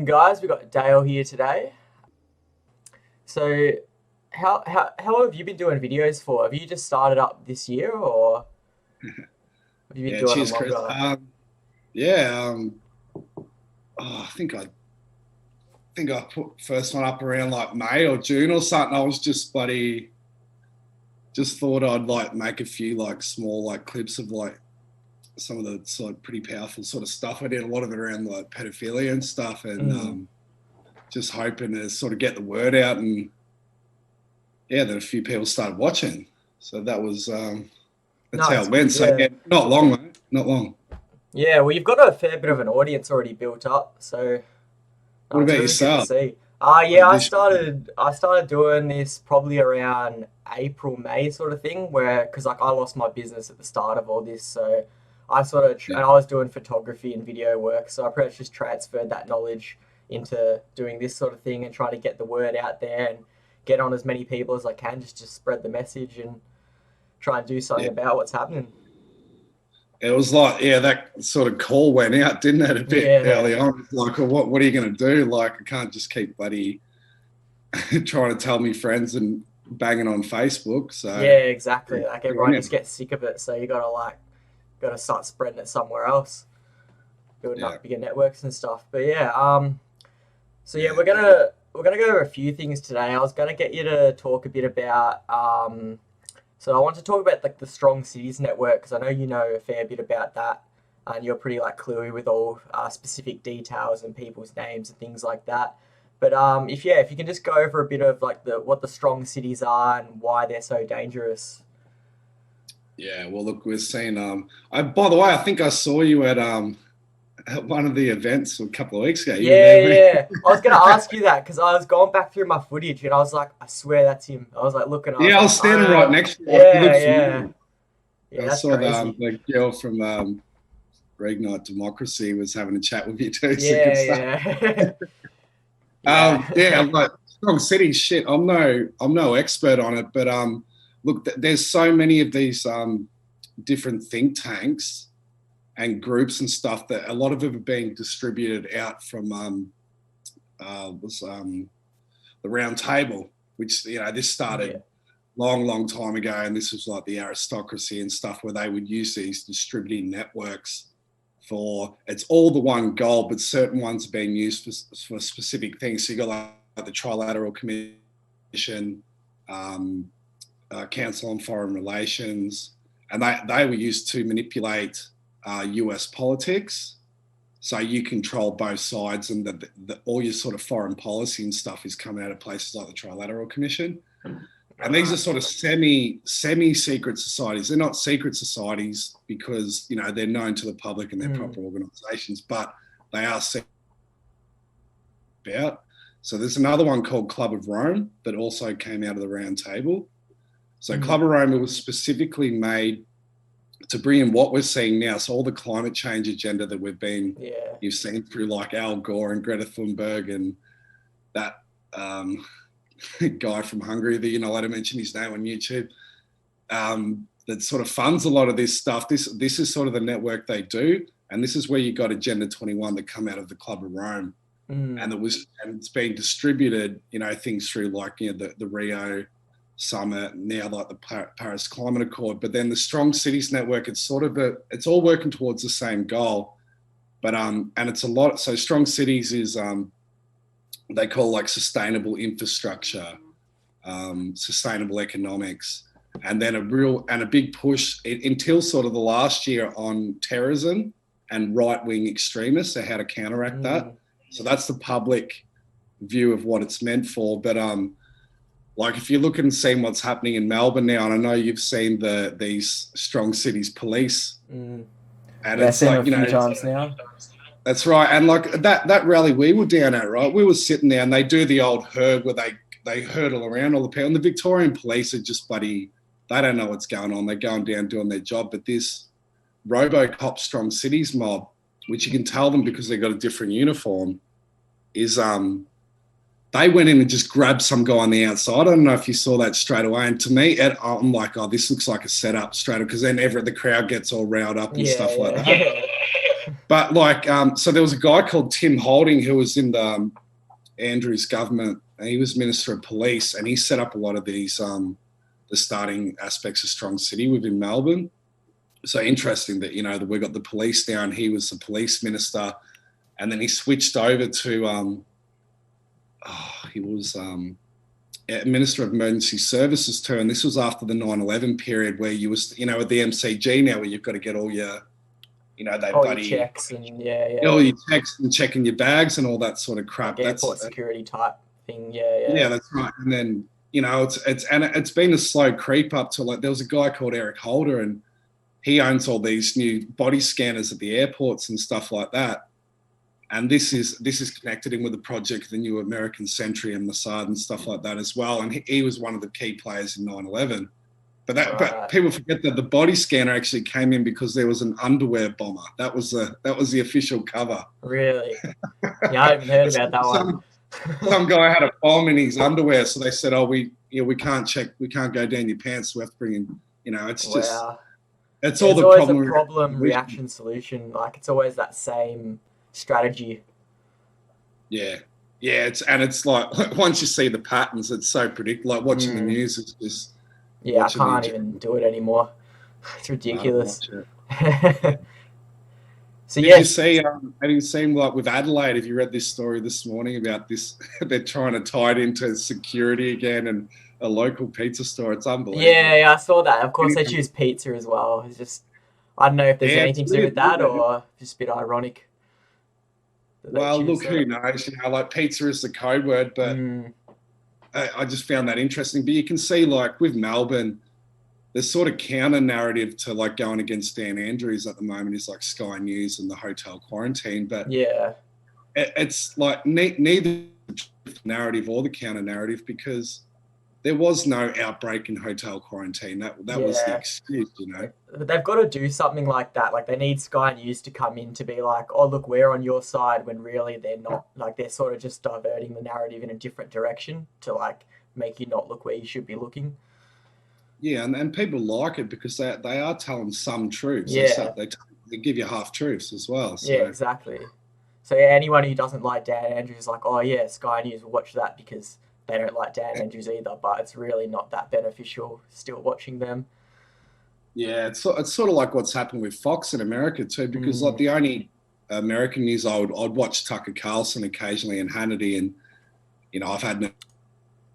welcome guys. We've got Dale here today. So, how long have you been doing videos for? Have you just started up this year, or have you been Yeah, doing them cheers, Chris. longer? Yeah, I think I put first one up around like May or June or something. I was just just thought I'd like make a few like small like clips of like some of the sort of pretty powerful sort of stuff. I did a lot of it around like pedophilia and stuff, and Mm. just hoping to sort of get the word out, and yeah, then a few people started watching. So that's No, how it's it went. good. So Yeah, yeah, not long, mate. Not long. yeah. Well, you've got a fair bit of an audience already built up, so What it's about really good to yourself? see. Like Yeah. I this? started. I started doing this probably around April, May sort of thing, where because like I lost my business at the start of all this, so I sort of Yeah. and I was doing photography and video work, so I pretty much just transferred that knowledge into doing this sort of thing and trying to get the word out there and get on as many people as I can, just to spread the message and try and do something Yeah. about what's happening. It was like, yeah, that sort of call went out, didn't it, a bit Yeah, early on? Like, well, what are you going to do? Like, I can't just keep bloody trying to tell me friends and banging on Facebook. So, yeah, exactly. Like good on everyone you. just gets sick of it, so you gotta start spreading it somewhere else, building Yeah, up bigger networks and stuff. But yeah, so yeah, yeah, we're gonna go over a few things today. I was gonna get you to talk a bit about so I want to talk about like the Strong Cities Network because I know you know a fair bit about that, and you're pretty like cluey with all specific details and people's names and things like that. But if you can just go over a bit of like the what the strong cities are and why they're so dangerous. yeah. Well, look, we're seeing. By the way, I think I saw you at one of the events a couple of weeks ago. You were Yeah, there, mate. yeah. I was gonna ask you that because I was going back through my footage and I was like, I swear that's him. I was like looking, I was Yeah, I like, was I standing right know. next to you. You Yeah, look yeah, familiar. yeah. I That's saw crazy. the girl from Reignite Democracy was having a chat with you too. So good Yeah, stuff. yeah, Yeah, yeah. I'm like strong city shit. I'm no expert on it, but look, there's so many of these different think tanks and groups and stuff that a lot of them are being distributed out from was the Round Table, which this Yeah. started long, long time ago, and this was like the aristocracy and stuff where they would use these distributing networks for it's all the one goal, but certain ones are being used for specific things. So you got like the Trilateral Commission, um, Council on Foreign Relations, and they were used to manipulate US politics. So you control both sides, and all your sort of foreign policy and stuff is coming out of places like the Trilateral Commission. And these are Right. sort of semi secret societies. They're not secret societies because they're known to the public and they're Mm. proper organisations, but they are set out. So there's another one called Club of Rome that also came out of the Round Table. So Mm. Club of Rome was specifically made to bring in what we're seeing now. So all the climate change agenda that Yeah. you've seen through like Al Gore and Greta Thunberg and that guy from Hungary that you're not allowed to mention his name on YouTube. That sort of funds a lot of this stuff. This is sort of the network they do, and this is where you got Agenda 21 that come out of the Club of Rome, Mm. and it's being distributed. Things through like the Rio summit now, like the Paris Climate Accord. But then the Strong Cities Network, it's all working towards the same goal. But and it's a lot. So Strong Cities is they call like sustainable infrastructure, sustainable economics, and then a big push until sort of the last year on terrorism and right-wing extremists, so how to counteract that. Mm. So that's the public view of what it's meant for. But like if you look and see what's happening in Melbourne now, and I know you've seen these strong cities police, Mm. and Yeah, I've it's seen him a like few times now. that's right. And like that rally we were down at, right? We were sitting there and they do the old herd where they hurdle around all the people. And the Victorian police are just they don't know what's going on. They're going down doing their job. But this RoboCop Strong Cities mob, which you can tell them because they've got a different uniform, is they went in and just grabbed some guy on the outside. I don't know if you saw that straight away. And to me, I'm like, oh, this looks like a setup straight up because then the crowd gets all riled up and Yeah, stuff like yeah, that. But like, so there was a guy called Tim Holding who was in the Andrews government, and he was Minister of Police, and he set up a lot of these the starting aspects of Strong City within Melbourne. So interesting that, that we got the police down. He was the police minister, and then he switched over to he was Minister of Emergency Services too. And this was after the 9/11 period, where you was at the MCG now, where you've got to get all your your checks and all your checks and checking your bags and all that sort of crap. Like airport security type thing. Yeah, that's right. And then it's been a slow creep up to, like, there was a guy called Eric Holder, and he owns all these new body scanners at the airports and stuff like that. And this is connected in with the project, the new American Sentry and Mossad and stuff like that as well. And he was one of the key players in 9/11. But people forget that the body scanner actually came in because there was an underwear bomber. That was the official cover. Really? Yeah, I haven't heard about that one. Some guy had a bomb in his underwear, so they said, "Oh, we can't check, we can't go down your pants. So we have to bring in." It's just it's all the problem reaction solution. Like, it's always that same strategy. Yeah. It's like, once you see the patterns, it's so predictable. Like watching the news, it's just. Yeah, I can't even do it anymore. It's ridiculous. So Did you see? Have you seen, like, with Adelaide? Have you read this story this morning about this? They're trying to tie it into security again and a local pizza store. It's unbelievable. Yeah, I saw that. Of course, they choose pizza as well. It's just, I don't know if there's anything to do with that or just a bit ironic. Well, look, who knows? Like, pizza is the code word, but. I just found that interesting. But you can see, like, with Melbourne, the sort of counter narrative to, like, going against Dan Andrews at the moment is like Sky News and the hotel quarantine. But it's like neither the narrative or the counter narrative, because there was no outbreak in hotel quarantine. That was the excuse, But they've got to do something like that. Like, they need Sky News to come in to be like, oh, look, we're on your side, when really they're not. Like, they're sort of just diverting the narrative in a different direction to, like, make you not look where you should be looking. Yeah, and people like it because they are telling some truths. Yeah. They give you half truths as well. So. Yeah, exactly. So anyone who doesn't like Dan Andrews is like, oh yeah, Sky News will watch that because they don't like Dan Andrews either, but it's really not that beneficial still watching them. Yeah, it's sort of like what's happened with Fox in America too, because like the only American news I'd watch Tucker Carlson occasionally and Hannity, and I've had no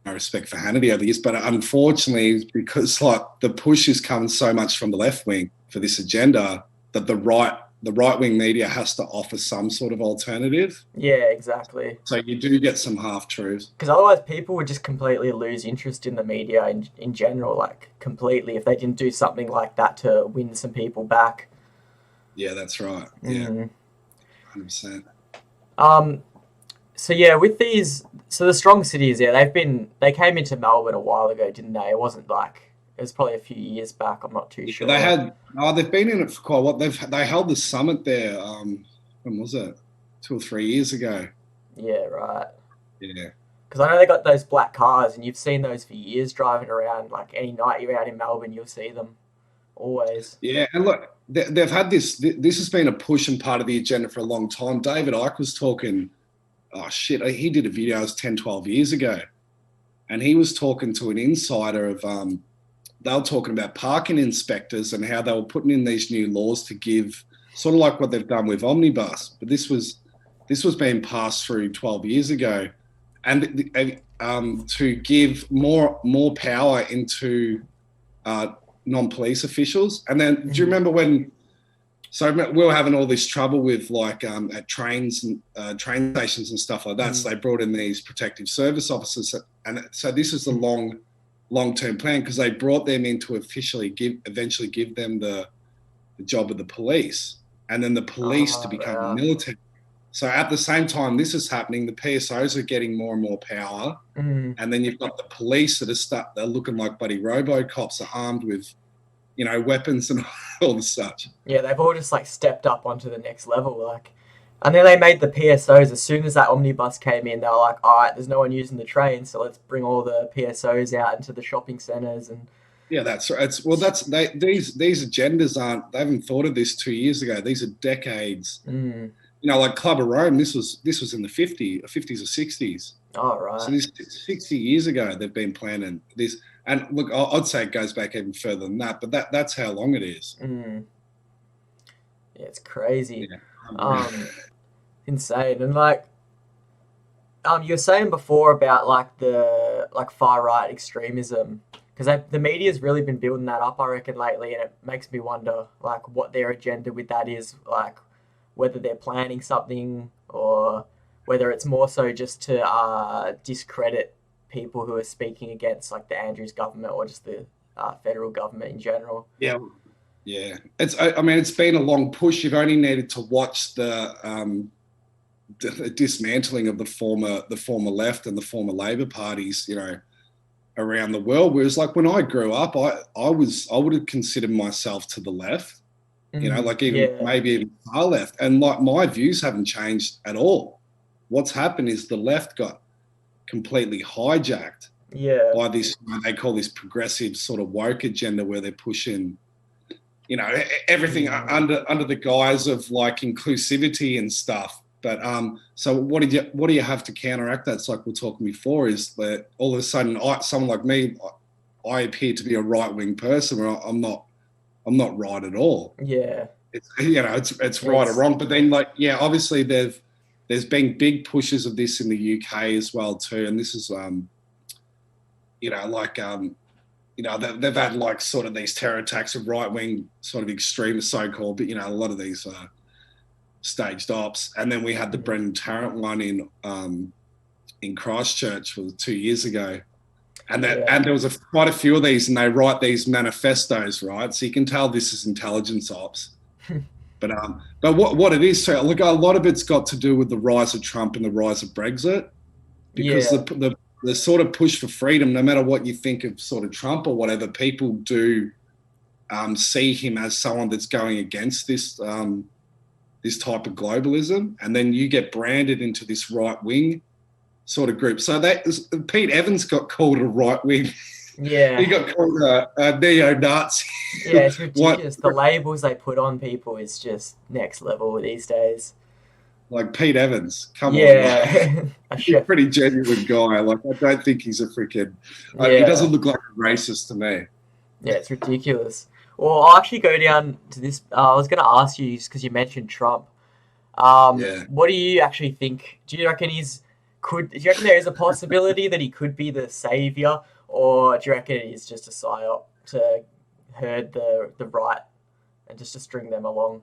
respect for Hannity over the years, but unfortunately, because like the push is coming so much from the left wing for this agenda, that the right wing media has to offer some sort of alternative. Yeah, exactly. So you do get some half truths. Because otherwise people would just completely lose interest in the media in general, like completely, if they didn't do something like that to win some people back. Yeah, that's right. Yeah, 100%. So yeah, with these, so the strong cities, they came into Melbourne a while ago, didn't they? It wasn't like, it was probably a few years back. I'm not too sure. They've been in it for quite a while. They held the summit there. When was it? 2 or 3 years ago. Yeah, right. Yeah. Because I know they got those black cars, and you've seen those for years driving around. Like, any night you're out in Melbourne, you'll see them. Always. Yeah, and look, they've had this. This has been a push and part of the agenda for a long time. David Icke was talking. Oh shit! He did a video. It was 10, 12 years ago, and he was talking to an insider of. They were talking about parking inspectors and how they were putting in these new laws to give, sort of like what they've done with Omnibus, but this was being passed through 12 years ago, and to give more power into non-police officials. And then, do you remember when? So we were having all this trouble with, like, at trains and train stations and stuff like that. So they brought in these protective service officers, and so this is the long-term plan, because they brought them in to eventually give them the job of the police, and then the police to become military. So at the same time this is happening, the PSOs are getting more and more power, and then you've got the police that they're looking like bloody RoboCops, are armed with weapons and all the such. Yeah, they've all just like stepped up onto the next level, like. And then they made the PSOs, as soon as that omnibus came in, they were like, all right, there's no one using the train, so let's bring all the PSOs out into the shopping centres. And Yeah, that's right. These agendas they haven't thought of this 2 years ago. These are decades. Mm. Like Club of Rome, this was in the 50s or 60s. All So right. this 60 years ago they've been planning this. And look, I'd say it goes back even further than that, but that's how long it is. Mm. Yeah, it's crazy. Yeah. Um, insane. And like, you were saying before about like the like far right extremism, because the media's really been building that up, I reckon, lately, and it makes me wonder like what their agenda with that is, like whether they're planning something or whether it's more so just to discredit people who are speaking against like the Andrews government or just the federal government in general. Yeah. Yeah. I mean, it's been a long push. You've only needed to watch the dismantling of the former left and the former Labor parties, around the world. Whereas like when I grew up, I would have considered myself to the left, like even Yeah, maybe even far left. And like my views haven't changed at all. What's happened is the left got completely hijacked yeah, by this, they call this progressive sort of woke agenda where they're pushing, everything under the guise of like inclusivity and stuff. But so what do you have to counteract that? It's like we were talking before, is that all of a sudden someone like me, I appear to be a right wing person, or I'm not right at all. yeah. It's right or wrong. But then obviously there's been big pushes of this in the UK as well too, and this is they've had like sort of these terror attacks of right wing sort of extremists so-called, but a lot of these staged ops. And then we had the Brendan Tarrant one in Christchurch 2 years ago. And there was quite a few of these, and they write these manifestos, right? So you can tell this is intelligence ops. But what it is, so look, a lot of it's got to do with the rise of Trump and the rise of Brexit, because the sort of push for freedom, no matter what you think of sort of Trump or whatever, people do see him as someone that's going against this this type of globalism, and then you get branded into this right wing sort of group. So Pete Evans got called a right wing. Yeah. He got called a neo-Nazi. Yeah, it's ridiculous. The labels they put on people is just next level these days. Like Pete Evans, come on. Yeah. He's a pretty genuine guy. Like, I don't think he's a freaking... he doesn't look like a racist to me. Yeah, it's ridiculous. Well, I'll actually go down to this. I was going to ask you, because you mentioned Trump. What do you actually think? Do you reckon do you reckon there is a possibility that he could be the savior, or do you reckon he's just a psyop to herd the right and just to string them along?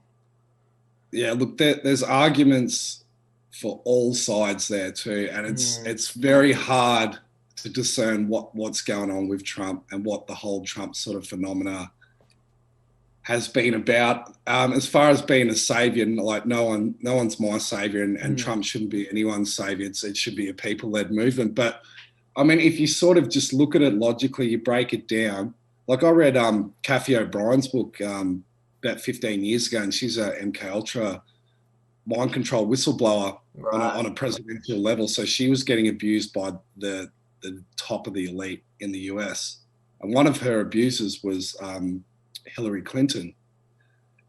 Yeah, look, there's arguments for all sides there too, and it's very hard to discern what's going on with Trump and what the whole Trump sort of phenomena has been about. As far as being a savior, like no one's my savior, and Trump shouldn't be anyone's savior. It should be a people-led movement. But I mean, if you sort of just look at it logically, you break it down. Like I read Kathy O'Brien's book about 15 years ago, and she's a MK Ultra mind control whistleblower on a presidential level. So she was getting abused by the top of the elite in the US, and one of her abusers was Hillary Clinton.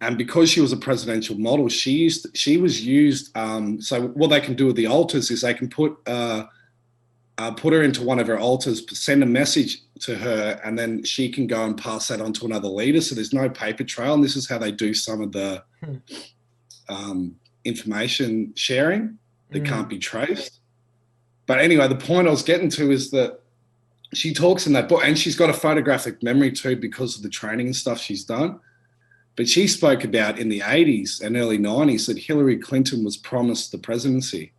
And because she was a presidential model, she was used. So what they can do with the altars is they can put her into one of her altars, send a message to her, and then she can go and pass that on to another leader. So there's no paper trail, and this is how they do some of the information sharing that can't be traced. But anyway, the point I was getting to is that she talks in that book, and she's got a photographic memory too because of the training and stuff she's done. But she spoke about in the 80s and early 90s that Hillary Clinton was promised the presidency.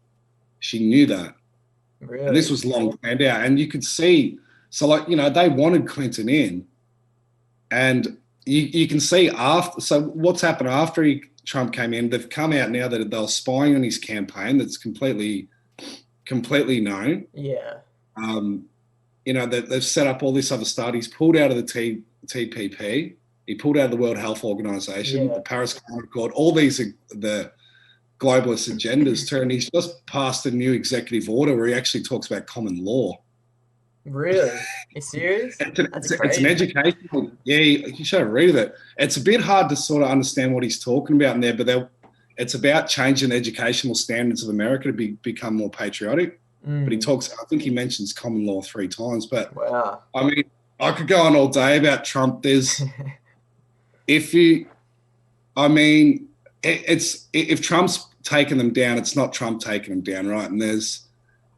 She knew that. Really? And this was long planned out. And you could see, so like, they wanted Clinton in. And you can see after, so what's happened after Trump came in, they've come out now that they were spying on his campaign. That's completely known. Yeah. They've set up all this other stuff. He's pulled out of the TPP. He pulled out of the World Health Organization, the Paris Climate Accord. All these are the globalist agendas too. And he's just passed a new executive order where he actually talks about common law. Really? Are you serious? That's It's an crazy. educational. Yeah, you should have read it. It's a bit hard to sort of understand what he's talking about in there, but it's about changing the educational standards of America to become more patriotic. But he Mm, talks. I think he mentions common law 3 times. But wow. I mean, I could go on all day about Trump. If you, I mean, it's if Trump's taken them down, it's not Trump taking them down, right? And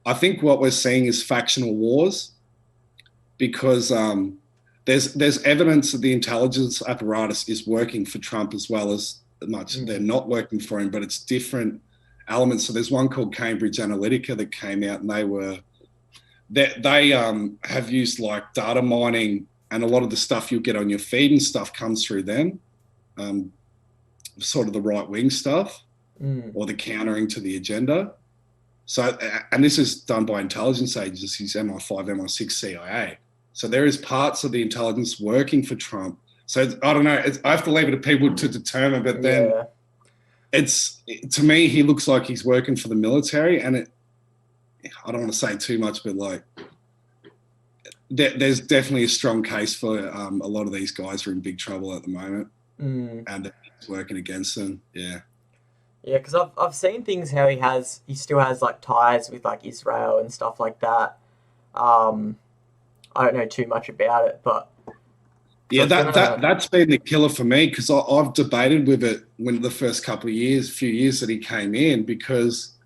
I think what we're seeing is factional wars because there's evidence that the intelligence apparatus is working for Trump as well as much they're Mm, not working for him, but it's different elements. So there's one called Cambridge Analytica that came out, and they have used like data mining, and a lot of the stuff you'll get on your feed and stuff comes through them, um, sort of the right wing stuff mm, or the countering to the agenda. So, and this is done by intelligence agencies, MI5, MI6, CIA. So there is parts of the intelligence working for Trump. So I don't know. I have to leave it to people to determine. But then yeah. to me, he looks like he's working for the military, and I don't want to say too much, but like there's definitely a strong case for a lot of these guys are in big trouble at the moment, Mm. and it's working against them. Yeah. Yeah, because I've seen things how he still has like ties with like Israel and stuff like that. Um, I don't know too much about it, but because I Yeah, was gonna, that's been the killer for me because I've debated with it when the first couple of years, few years that he came in, because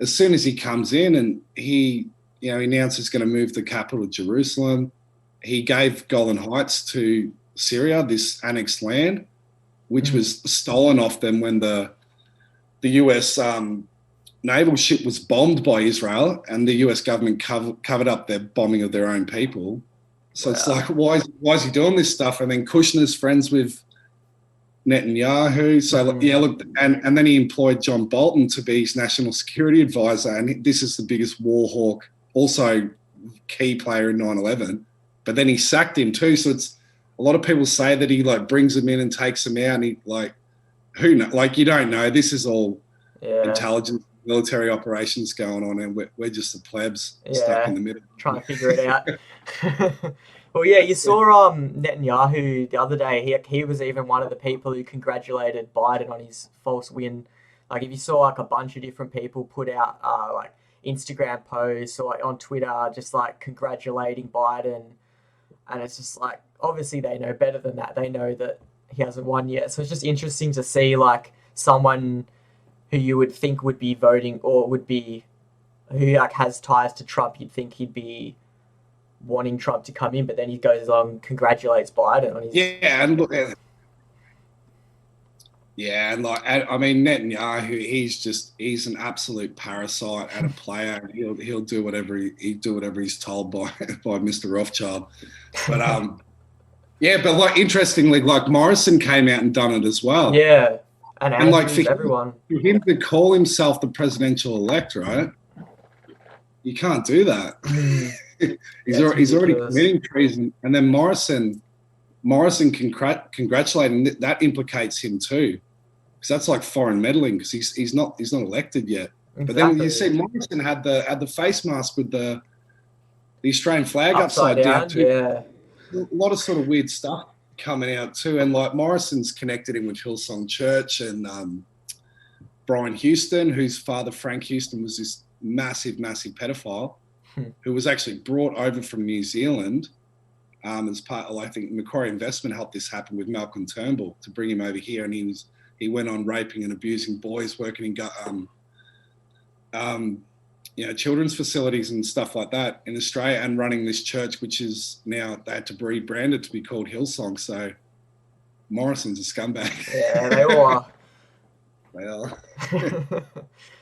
as soon as he comes in and he announced he's going to move the capital to Jerusalem, he gave Golan Heights to Syria, this annexed land, which mm, was stolen off them when the US naval ship was bombed by Israel, and the US government covered up their bombing of their own people. So it's wow, like, why is he doing this stuff? And then Kushner's friends with Netanyahu. So mm, yeah, look, and then he employed John Bolton to be his national security advisor, and this is the biggest war hawk, also key player in 9/11. But then he sacked him too. So it's a lot of people say that he like brings him in and takes him out, and he like who know, like you don't know. This is all yeah, intelligence, military operations going on, and we're just the plebs stuck in yeah, the middle. trying to figure it out. Well, yeah, you saw Netanyahu the other day. He was even one of the people who congratulated Biden on his false win. Like, if you saw like a bunch of different people put out like Instagram posts or like, on Twitter, just like congratulating Biden, and it's just like obviously they know better than that. They know that he hasn't won yet. So it's just interesting to see like someone who you would think would be voting or would be who like has ties to Trump. You'd think he'd be wanting Trump to come in, but then he goes along congratulates Biden on his. Yeah, and look, yeah, and like I mean Netanyahu, he's an absolute parasite and a player. He'll do whatever he do whatever he's told by by Mr. Rothschild. But yeah, but like interestingly, like Morrison came out and done it as well. Yeah, and And like Andrews, everyone. for him to call himself the presidential elect, right? You can't do that. Mm, yeah, He's already ridiculous. committing treason. And then Morrison congratulating that implicates him too, because that's like foreign meddling because he's not elected yet. But then you see Exactly. Morrison had the face mask with the Australian flag Upside upside down down. too. Yeah. A lot of sort of weird stuff coming out too, and like Morrison's connected in with Hillsong Church and Brian Houston, whose father Frank Houston was this massive pedophile who was actually brought over from New Zealand as part of, I think Macquarie Investment helped this happen with Malcolm Turnbull to bring him over here, and he went on raping and abusing boys working in children's facilities and stuff like that in Australia, and running this church, which is now they had to rebrand it to be called Hillsong. So Morrison's a scumbag. Yeah, they all are. Well,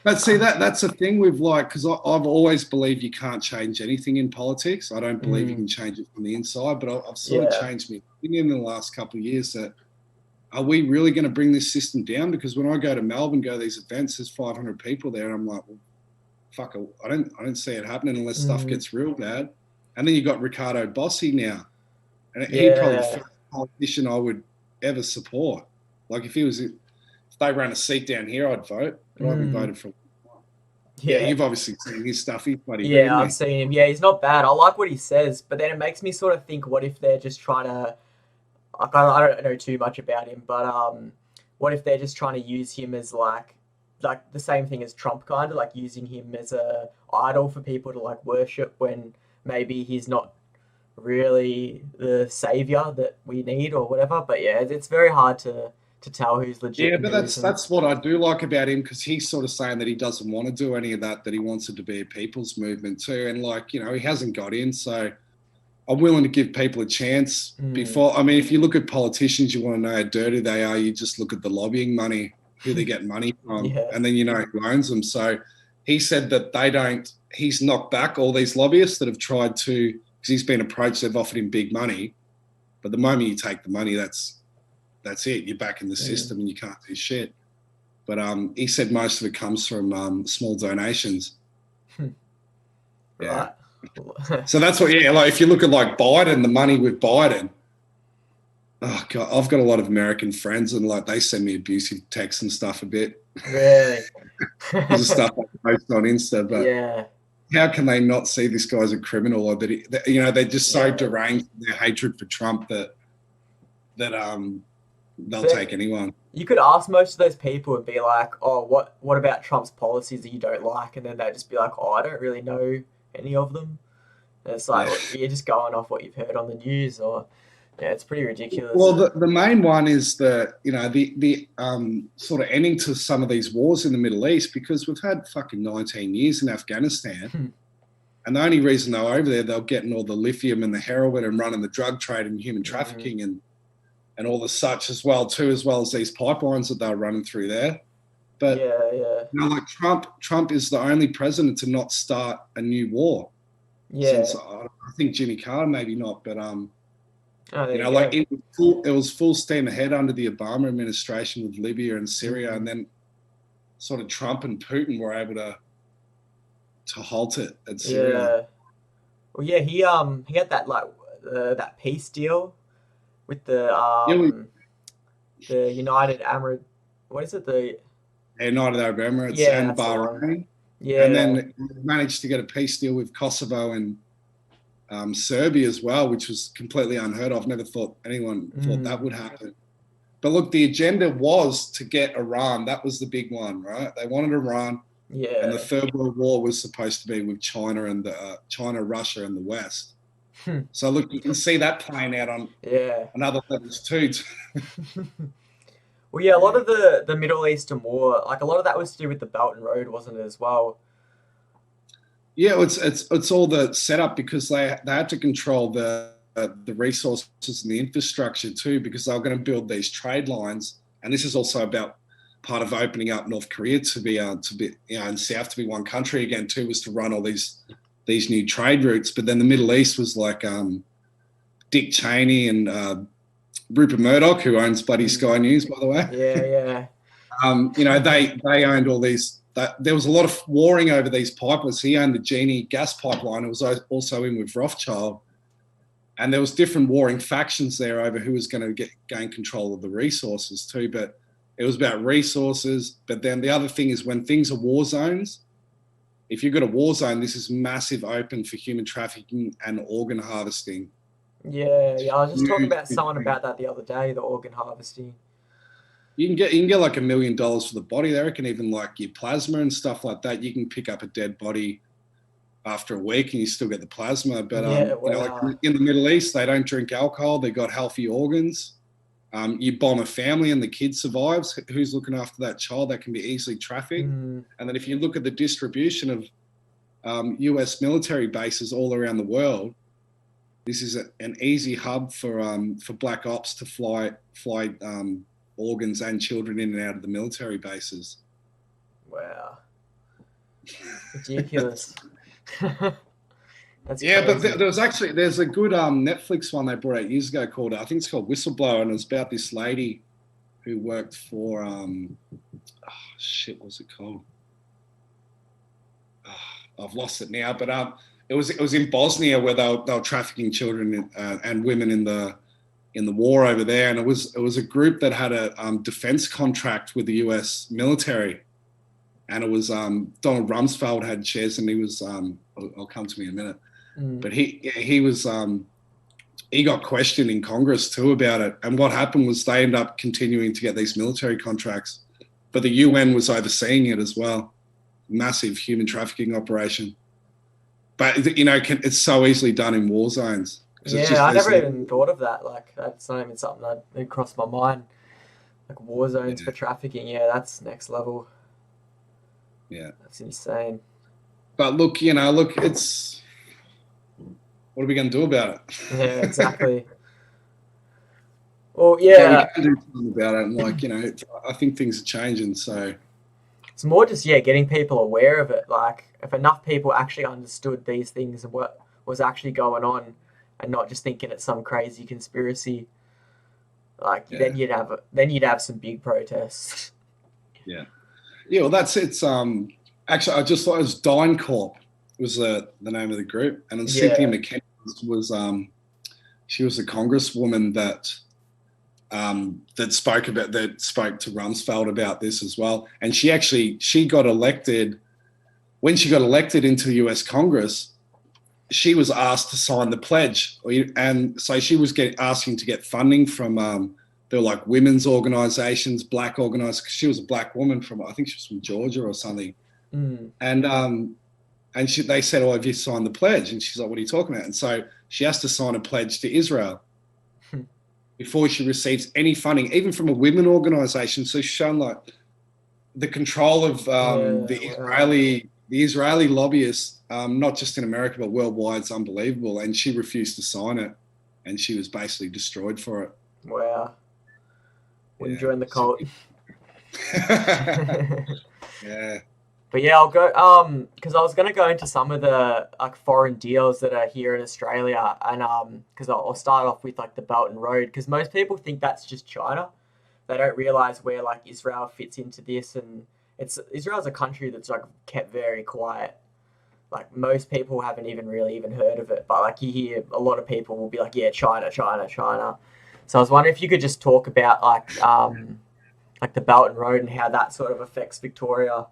but see that's the thing with like because I've always believed you can't change anything in politics. I don't believe you Mm, can change it from the inside, but I've sort of yeah. changed my opinion in the last couple of years that are we really going to bring this system down? Because when I go to Melbourne, go to these events, there's 500 people there, and I'm like, well, fuck, I don't see it happening unless stuff Mm, gets real bad. And then you got Ricardo Bossi now, and he'd probably the yeah. first politician I would ever support. Like if they ran a seat down here, I'd vote, but I haven't Mm, voted for. Yeah, Yeah. you've obviously seen his stuff. He's bloody good, Yeah, isn't I've he? seen him. Yeah, he's not bad. I like what he says, but then it makes me sort of think, what if they're just trying to, like, I don't know too much about him, but what if they're just trying to use him as like the same thing as Trump, kind of like using him as a idol for people to like worship when maybe he's not really the savior that we need or whatever. But yeah, it's very hard to tell who's legit Yeah, and but who that's isn't. that's what I do like about him because he's sort of saying that he doesn't want to do any of that, that he wants it to be a people's movement too. And like, he hasn't got in, so I'm willing to give people a chance Mm, before. I mean, if you look at politicians, you want to know how dirty they are. You just look at the lobbying money, who they get money from, yeah. and then you know who owns them. So he said that they don't. He's knocked back all these lobbyists that have tried to, because he's been approached. They've offered him big money, but the moment you take the money, that's it. You're back in the Mm, system and you can't do shit. But he said most of it comes from small donations. Yeah. right. So that's what, yeah, like if you look at like Biden, the money with Biden, oh God, I've got a lot of American friends and like they send me abusive texts and stuff a bit Really? because of stuff I post on Insta. But Yeah, how can they not see this guy's a criminal or they're just so yeah. deranged in their hatred for Trump that they'll But take anyone. you could ask most of those people and be like, "Oh, what about Trump's policies that you don't like?" And then they'd just be like, "Oh, I don't really know any of them." And it's like, Yeah. well, you're just going off what you've heard on the news, or yeah, it's pretty Well, ridiculous. the main one is the sort of ending to some of these wars in the Middle East because we've had fucking 19 years in Afghanistan. Hmm. And the only reason they're over there, they're getting all the lithium and the heroin and running the drug trade and human Mm, trafficking and all the such as well too, as well as these pipelines that they're running through there. But yeah, yeah, like Trump is the only president to not start a new war since yeah. I think Jimmy Carter, maybe not, but Oh, there you like go. it was full steam ahead under the Obama administration with Libya and Syria, and Mm, then sort of Trump and Putin were able to halt it at Syria. yeah. Well, yeah, he had that like that peace deal with Yeah, we the United Arab, what is it? The United Arab Emirates Yeah, and that's the one. Bahrain, and Yeah. then managed to get a peace deal with Kosovo and Serbia as well, which was completely unheard of. Never thought anyone thought that Mm, would happen. But look, the agenda was to get Iran. That was the big one, right? They wanted Iran, and the yeah. Third World War was supposed to be with China and China, Russia, and the West. Hmm. So look, you can see that playing out Yeah. on other levels too. Well, yeah, a lot Yeah. of the Middle Eastern war, like a lot of that was to do with the Belt and Road, wasn't it, as well? Yeah, it's all the setup because they had to control the resources and the infrastructure too because they were going to build these trade lines, and this is also about part of opening up North Korea to be and South to be one country again too was to run all these new trade routes. But then the Middle East was like Dick Cheney and Rupert Murdoch, who owns bloody Mm, Sky News, by the way. yeah, yeah. They owned all these. There was a lot of warring over these pipelines. He owned the Genie gas pipeline. It was also in with Rothschild, and there was different warring factions there over who was going to gain control of the resources too. But it was about resources. But then the other thing is when things are war zones. If you've got a war zone, this is massive open for human trafficking and organ harvesting. Yeah, yeah. I was just talking Huge, about huge someone thing. about that the other day, the organ harvesting. You can get like $1 million for the body. They reckon even like your plasma and stuff like that. You can pick up a dead body after a week and you still get the plasma. But Yeah, like wow. in the Middle East, they don't drink alcohol. They got healthy organs. You bomb a family and the kid survives. Who's looking after that child? That can be easily trafficked. Mm, And then if you look at the distribution of US military bases all around the world, this is an easy hub for black ops to fly organs and children in and out of the military bases. wow. Ridiculous. That's Yeah, but crazy. there's a good Netflix one they brought out years ago called I think it's called Whistleblower, and it's about this lady who worked for shit, what's it called? I've lost it now, but it was in Bosnia where they were trafficking children and women in the war over there, and it was a group that had a defense contract with the U.S. military, and it was Donald Rumsfeld had chairs, and he was I'll come to me in a minute, but he was he got questioned in Congress too about it. And what happened was they ended up continuing to get these military contracts, but the UN was overseeing it as well. Massive human trafficking operation. But, you know, it's so easily done in war zones. Yeah, I never even thought of that. Like, that's not even something that crossed my mind. Like, war zones for trafficking. Yeah, that's next level. Yeah. That's insane. But look, you know, it's... What are we going to do about it? Yeah, exactly. Well, yeah. We can do something about it. And, like, you know, I think things are changing, so... It's more just, getting people aware of it. Like, if enough people actually understood these things and what was actually going on and not just thinking it's some crazy conspiracy, like, then you'd have some big protests. Yeah. Yeah, well, that's it's actually I just thought it was DynCorp was the name of the group, and then Cynthia McKenna was she was a congresswoman that spoke to Rumsfeld about this as well, and she got elected. When she got elected into the US Congress, she was asked to sign the pledge, and so she was asking to get funding from there were like women's organizations, black organizations. She was a black woman I think she was from Georgia or something. And they said, "Oh, have you signed the pledge?" And she's like, "What are you talking about?" And so she has to sign a pledge to Israel before she receives any funding, even from a women organization. So she's shown like the control of the Israeli lobbyists, not just in America but worldwide, is unbelievable. And she refused to sign it, and she was basically destroyed for it. Wow. Wouldn't join the cult. Yeah. But yeah, I'll go because I was gonna go into some of the like foreign deals that are here in Australia, and because I'll start off with like the Belt and Road, because most people think that's just China. They don't realize where like Israel fits into this, and Israel's a country that's like kept very quiet. Like most people haven't even heard of it, but like you hear a lot of people will be like, yeah, China, China, China. So I was wondering if you could just talk about like the Belt and Road and how that sort of affects Victoria.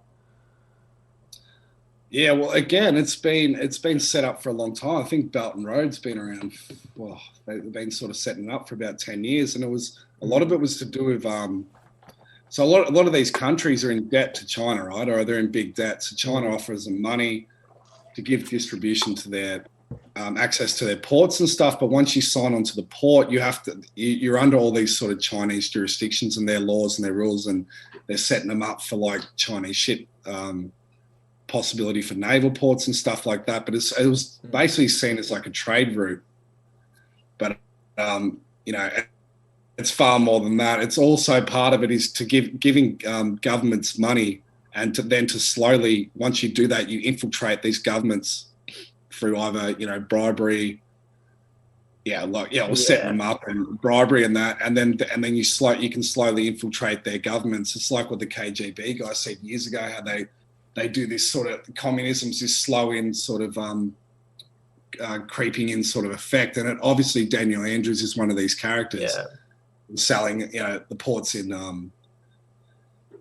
Yeah, well, again, it's been set up for a long time. I think Belt and Road's been around. Well, they've been sort of setting it up for about 10 years, and a lot of it was to do with. So a lot of these countries are in debt to China, right? Or they're in big debt. So China offers them money to give distribution to their access to their ports and stuff. But once you sign onto the port, you're under all these sort of Chinese jurisdictions and their laws and their rules, and they're setting them up for like Chinese ship possibility for naval ports and stuff like that. But it was basically seen as like a trade route. But you know, it's far more than that. It's also part of it is to giving governments money, and then to slowly, once you do that, you infiltrate these governments through either, you know, bribery, or setting them up and bribery and that, and then you can slowly infiltrate their governments. It's like what the KGB guy said years ago, how they do this sort of communism's this slow in sort of creeping in sort of effect. And obviously Daniel Andrews is one of these characters selling, you know, the ports in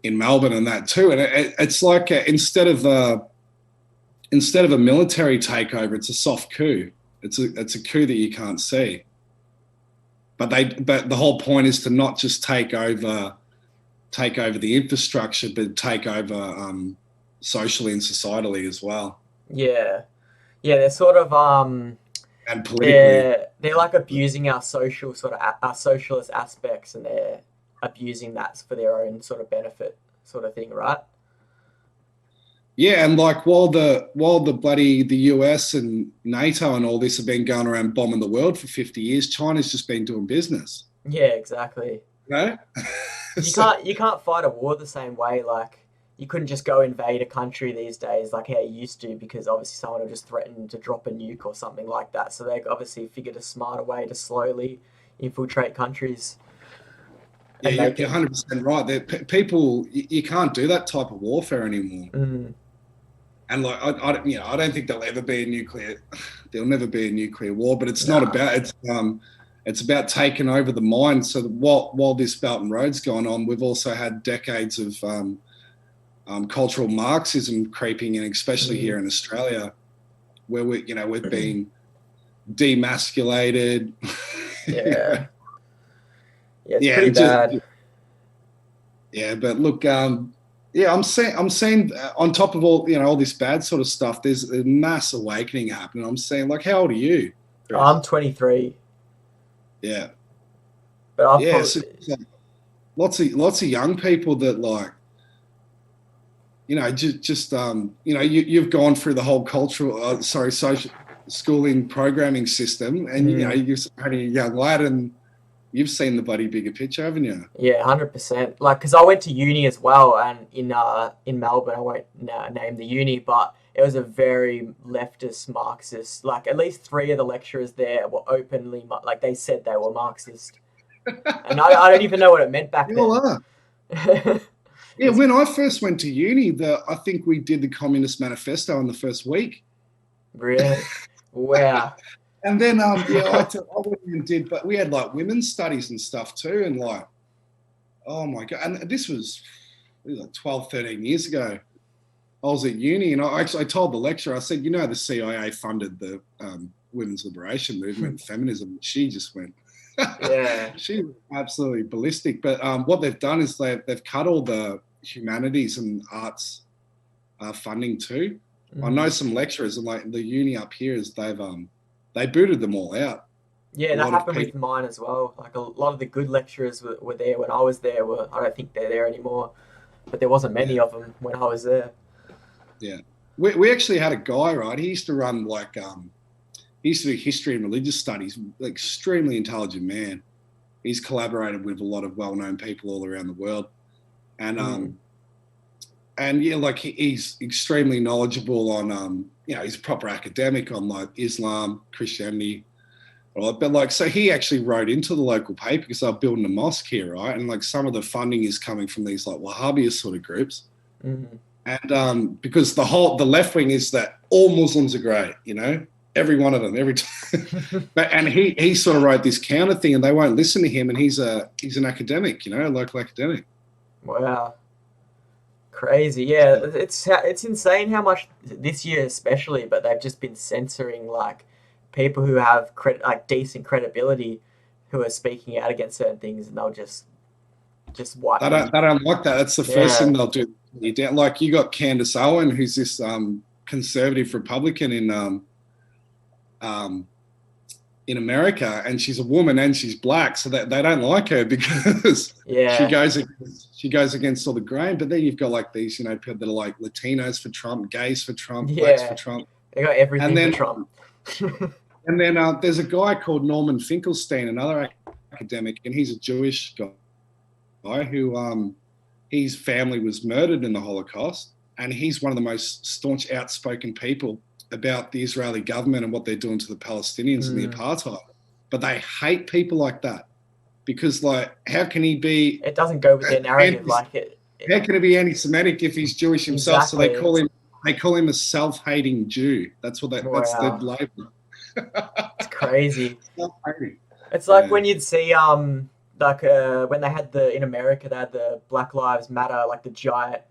Melbourne and that too. And it's like instead of a military takeover, it's a soft coup. It's a coup that you can't see. But the whole point is to not just take over the infrastructure, but take over socially and societally as well. Yeah, they're sort of and politically, they're like abusing our social sort of our socialist aspects, and they're abusing that for their own sort of benefit, sort of thing, right? Yeah, and like while the US and NATO and all this have been going around bombing the world for 50 years, China's just been doing business. Yeah, exactly. No? You can't fight a war the same way. Like you couldn't just go invade a country these days like how you used to, because obviously someone will just threaten to drop a nuke or something like that. So they obviously figured a smarter way to slowly infiltrate countries. Yeah, you're 100% right. People, you can't do that type of warfare anymore. And like, I don't think there'll never be a nuclear war, but it's not about, it's about taking over the mind. So while this Belt and Road's gone on, we've also had decades of cultural Marxism creeping in, especially here in Australia, where we've been demasculated. Yeah. Yeah, it's Yeah, pretty bad. yeah, but look, yeah, I'm saying on top of all this bad sort of stuff, there's a mass awakening happening. I'm saying, like, how old are you, Chris? I'm 23, Yeah, but I've yeah. probably So, lots of young people that, like, you've gone through the whole social schooling programming system, and you're only a young lad, and you've seen the bloody bigger picture, haven't you? yeah, 100%. Like, because I went to uni as well, and in Melbourne, I won't name the uni, but it was a very leftist Marxist. Like, at least three of the lecturers there were openly like they said they were Marxist, and I don't even know what it meant back You all then. are. Yeah, It's when I first went to uni, I think we did the Communist Manifesto in the first week. really, wow. And then, I went and did, but we had like women's studies and stuff too. And like, oh my God. And this was like 12, 13 years ago. I was at uni, and I told the lecturer, I said, the CIA funded the women's liberation movement and feminism. She just went, Yeah. she was absolutely ballistic. But what they've done is they've cut all the humanities and arts funding too. I know some lecturers, and like the uni up here is they booted them all out. Yeah, A that lot of happened with people. mine as well. Like a lot of the good lecturers were there when I was there. I don't think they're there anymore, but there wasn't Yeah, many of them when I was there. yeah. We actually had a guy, right? He used to run like he used to do history and religious studies. Like, extremely intelligent man. He's collaborated with a lot of well-known people all around the world, and yeah, like he's extremely knowledgeable on he's a proper academic on like Islam, Christianity. Right? But like, so he actually wrote into the local paper because they're building a mosque here, right? And like some of the funding is coming from these like Wahhabist sort of groups. And because the left wing is that all Muslims are great, every one of them, every time. And he sort of wrote this counter thing, and they won't listen to him. And he's an academic, a local academic. Wow, crazy. Yeah, it's insane how much this year especially, but they've just been censoring like people who have like decent credibility who are speaking out against certain things, and they'll just wipe They them. don't like that. That's the first Yeah, thing they'll do. You down. Like, you got Candace Owen, who's this conservative Republican um, in America, and she's a woman and she's black, so that they don't like her because yeah, she goes against all the grain. But then you've got like these, people that are like Latinos for Trump, gays for Trump, blacks for yeah. Trump, They got and everything for then Trump. there's a guy called Norman Finkelstein, another academic, and he's a Jewish guy who his family was murdered in the Holocaust, and he's one of the most staunch, outspoken people about the Israeli government and what they're doing to the Palestinians and the apartheid. But they hate people like that because, like, how can he be? It doesn't go with their narrative, like it. How can he be anti-Semitic if he's Jewish himself? So Exactly. they call him a self-hating Jew. That's what that's the Wow, label. it's crazy. Self-hating. It's like when you'd see like when they had in America they had the Black Lives Matter, like the giant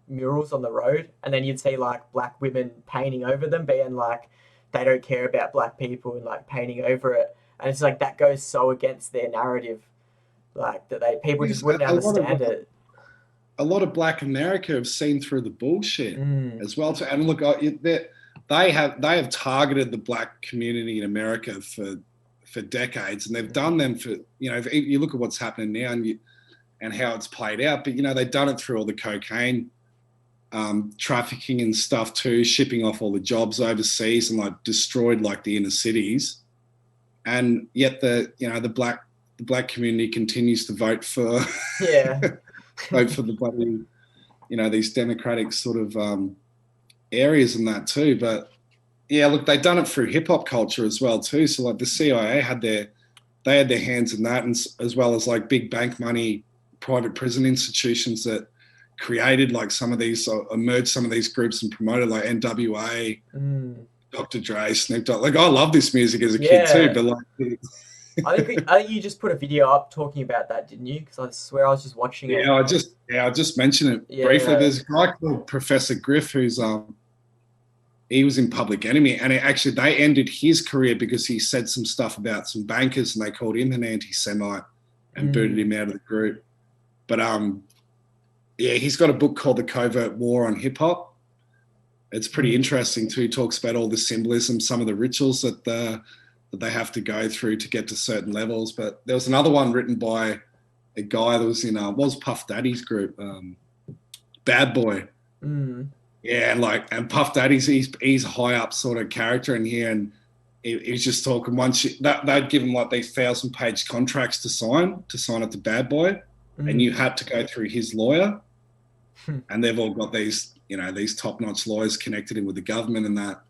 murals on the road, and then you'd see like black women painting over them, being like they don't care about black people and like painting over it, and it's like that goes so against their narrative, like that people just wouldn't understand it. A lot of Black America have seen through the bullshit Mm. as well. And look, they have targeted the Black community in America for decades, and they've done them for if you look at what's happening now and how it's played out. But they've done it through all the cocaine trafficking and stuff too, shipping off all the jobs overseas, and like destroyed like the inner cities. And yet the black community continues to vote for Yeah. vote for the bloody these democratic sort of areas and that too. But yeah, look, they've done it through hip hop culture as well too. So like the CIA had their hands in that, and as well as like big bank money, private prison institutions that created like some of these, emerged some of these groups and promoted, like NWA, Dr. Dre, Snoop Dogg. Like, I love this music as a kid too, Yeah. but like I think you just put a video up talking about that, didn't you? Because I swear I was just watching it. I just mentioned it briefly. Yeah. There's a guy called Professor Griff who's he was in Public Enemy, and actually they ended his career because he said some stuff about some bankers, and they called him an anti-Semite and booted him out of the group. But yeah, he's got a book called The Covert War on Hip Hop. It's pretty interesting too. He talks about all the symbolism, some of the rituals that they have to go through to get to certain levels. But there was another one written by a guy that was in was Puff Daddy's group, Bad Boy. Yeah, and Puff Daddy's he's a high up sort of character in here, and he's just talking they'd give him like these 1,000-page contracts to sign up to Bad Boy, and you had to go through his lawyer, and they've all got these these top-notch lawyers connected in with the government and that,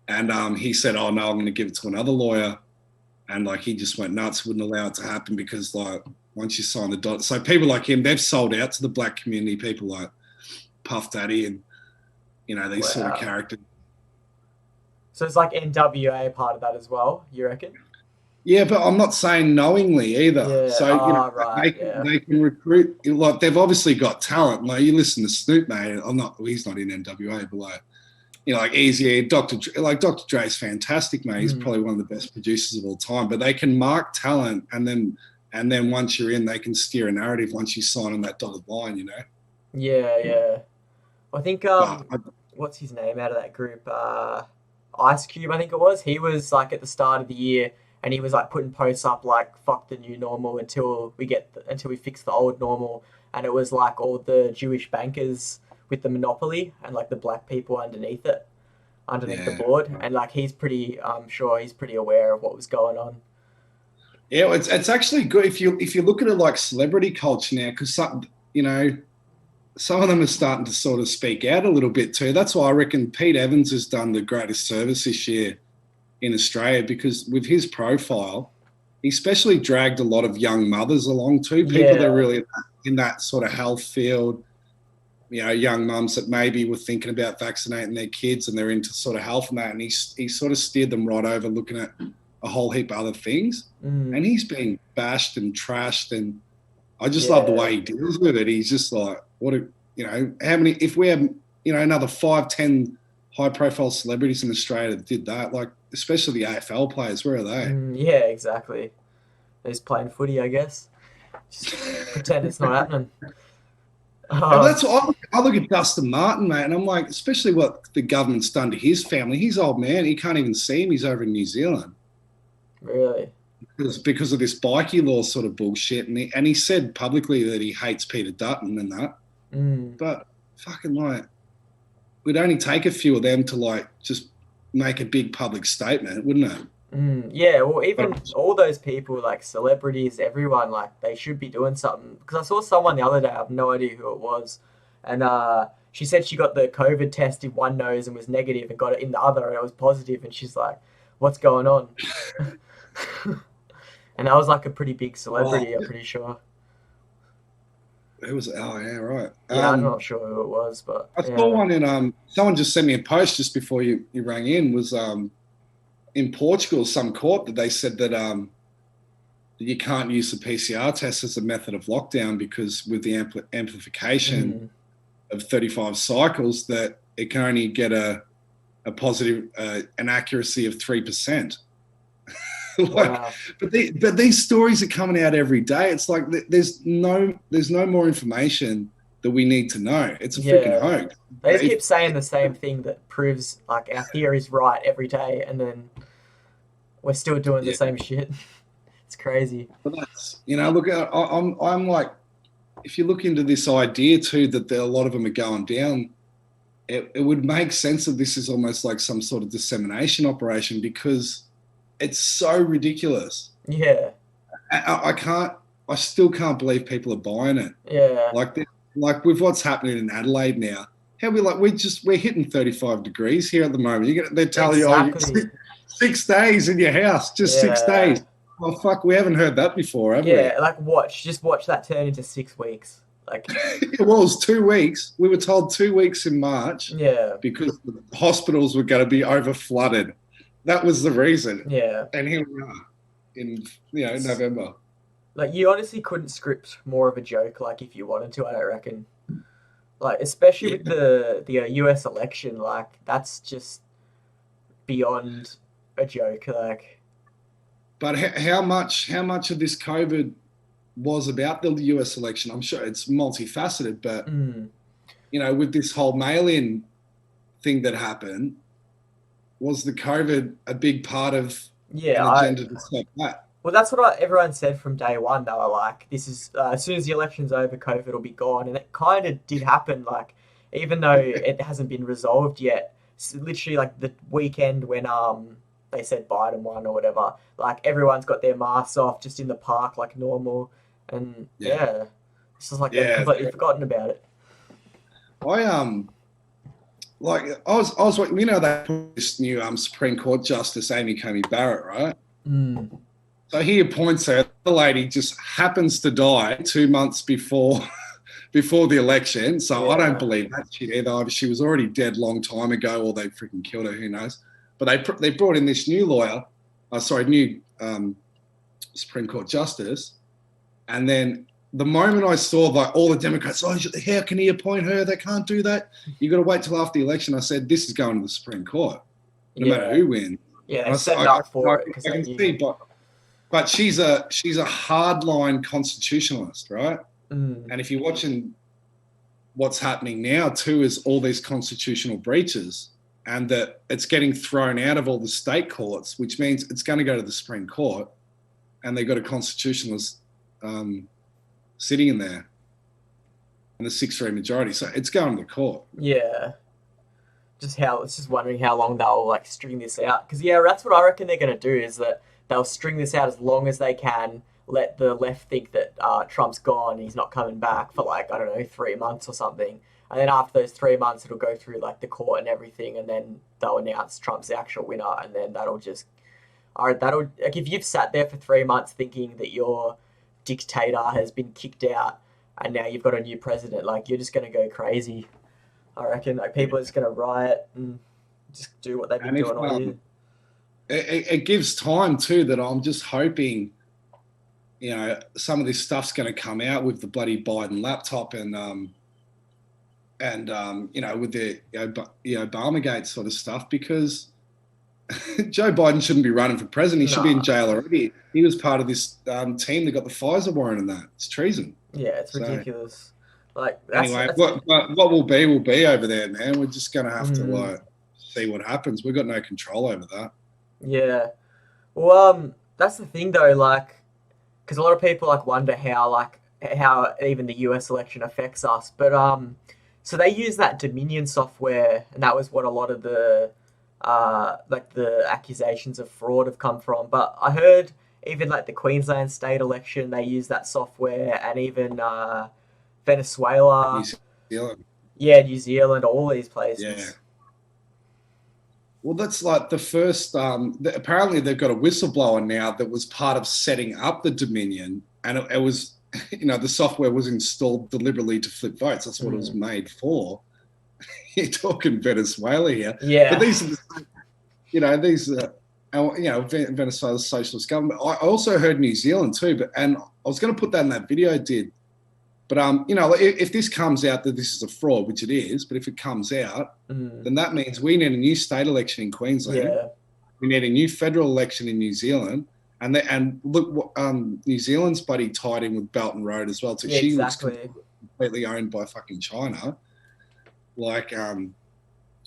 and he said, oh no, I'm going to give it to another lawyer, and like he just went nuts, wouldn't allow it to happen because like once you sign the dot, so people like him, they've sold out to the black community, people like Puff Daddy and these sort of characters. So it's like NWA part of that as well, you reckon? Yeah, but I'm not saying knowingly either. Yeah. So they can recruit. Like they've obviously got talent. Like you listen to Snoop, mate. He's not in NWA, but like Easy, Dr. Dre's fantastic, mate. He's probably one of the best producers of all time. But they can mark talent, and then once you're in, they can steer a narrative. Once you sign on that dotted line, Yeah. I think what's his name out of that group? Ice Cube, I think it was. He was like at the start of the year, and he was like putting posts up like "fuck the new normal" until we fix the old normal. And it was like all the Jewish bankers with the monopoly and like the black people underneath the board. And like I'm sure he's pretty aware of what was going on. Yeah, it's actually good if you look at it like celebrity culture now, because some of them are starting to sort of speak out a little bit too. That's why I reckon Pete Evans has done the greatest service this year in Australia, because with his profile, he especially dragged a lot of young mothers along too, people that are really in that sort of health field, young mums that maybe were thinking about vaccinating their kids and they're into sort of health and that, and he sort of steered them right over looking at a whole heap of other things. And he's been bashed and trashed, and I just love the way he deals with it. He's just like, how many, if we have, another 5-10 high profile celebrities in Australia that did that, like, especially the AFL players, where are they? Yeah, exactly. They're just playing footy, I guess. Just pretend it's not happening. That's what I look at Dustin Martin, mate, and I'm like, especially what the government's done to his family. He's old man. He can't even see him. He's over in New Zealand. Really? Because of this bikie law sort of bullshit. And he said publicly that he hates Peter Dutton and that. But fucking like, we'd only take a few of them to like just make a big public statement, wouldn't it? Yeah, well, even all those people, like celebrities, everyone, like they should be doing something. Because I saw someone the other day, I have no idea who it was, and she said she got the COVID test in one nose and was negative, and got it in the other and it was positive, and she's like, "What's going on?" And that was like a pretty big celebrity, I'm pretty sure. Who was it? Oh, yeah, right. Yeah, I'm not sure who it was, but I saw one in someone just sent me a post just before you rang in, was in Portugal, some court that they said that you can't use the PCR test as a method of lockdown because with the amplification of 35 cycles, that it can only get a positive, an accuracy of 3%. Wow. But these stories are coming out every day. It's like there's no more information that we need to know. It's a freaking hoax. They just keep saying the same thing that proves like our theory is right every day, and then we're still doing the same shit. It's crazy. But that's look, I'm like, if you look into this idea too that a lot of them are going down, it would make sense that this is almost like some sort of dissemination operation because it's so ridiculous. Yeah. I still can't believe people are buying it. Yeah. Like with what's happening in Adelaide now, we're hitting 35 degrees here at the moment. They're telling you, 6 days in your house, just 6 days. Well, fuck, we haven't heard that before, have we? Yeah, like watch that turn into 6 weeks. Like, it was 2 weeks. We were told 2 weeks in March. Yeah. Because the hospitals were going to be over flooded. That was the reason. Yeah. And here we are. in November. Like, you honestly couldn't script more of a joke, like, if you wanted to, I don't reckon. Like, especially Yeah, with the US election, like, that's just beyond a joke. Like, but how much of this COVID was about the US election? I'm sure it's multifaceted, but mm, with this whole mail-in thing that happened, was the COVID a big part of yeah, an agenda to stop that? well, that's what everyone said from day one. They were like, "This is as soon as the election's over, COVID will be gone," and it kind of did happen. Like, even though it hasn't been resolved yet, literally like the weekend when they said Biden won or whatever, like everyone's got their masks off just in the park like normal, and Yeah, yeah, it's just like they've yeah. completely forgotten about it. I I was they put this new Supreme Court Justice Amy Coney Barrett, right? Mm. So he appoints her. The lady just happens to die 2 months before before the election. So I don't Yeah, believe that shit either. Either she was already dead long time ago, or they freaking killed her. Who knows? But they brought in this new lawyer, new Supreme Court Justice, and then the moment I saw like all the Democrats, oh, how can he appoint her? They can't do that. You got to wait till after the election. I said, this is going to the Supreme Court, no matter yeah, who wins. yeah. And They set it up for it because I they can knew. see, but she's a hardline constitutionalist, right? Mm. And if you're watching what's happening now too, is all these constitutional breaches, and that it's getting thrown out of all the state courts, which means it's going to go to the Supreme Court, and they've got a constitutionalist sitting in there and a 6-3 majority, so it's going to the court. Yeah. It's just wondering how long they'll like string this out. Because yeah, that's what I reckon they're going to do is that they'll string this out as long as they can. Let the left think that Trump's gone, he's not coming back for like I don't know 3 months or something, and then after those 3 months, it'll go through like the court and everything, and then they'll announce Trump's the actual winner, and then that'll just all right. That'll like if you've sat there for 3 months thinking that your dictator has been kicked out, and now you've got a new president, like you're just going to go crazy. I reckon like people are just gonna riot and just do what they've been And if doing all year. it gives time too, that I'm just hoping some of this stuff's going to come out with the bloody Biden laptop and with the Obamagate sort of stuff, because Joe Biden shouldn't be running for president. He should be in Nah, jail already. He was part of this team that got the Pfizer warrant, and that it's treason. yeah, it's So ridiculous. Like anyway, that's what will be over there, man. We're just going to have to mm, see what happens. We've got no control over that. yeah. Well, that's the thing though. Like, because a lot of people like wonder how even the U.S. election affects us. But so they use that Dominion software, and that was what a lot of the like the accusations of fraud have come from. But I heard even like the Queensland state election, they use that software, and even New Venezuela, Zealand. yeah, New Zealand, all these Yeah. places. Well, that's like the first. Apparently, they've got a whistleblower now that was part of setting up the Dominion, and it was, the software was installed deliberately to flip votes. That's what it was Mm. made for. You're talking Venezuela here, but Yeah, these are, Venezuela's socialist government. I also heard New Zealand too, and I was going to put that in that video I did. But if this comes out that this is a fraud, which it is, but if it comes out, mm. then that means we need a new state election in Queensland. Yeah, We need a new federal election in New Zealand, and look, New Zealand's buddy tied in with Belt and Road as well. So yeah, she looks exactly. completely owned by fucking China. Like,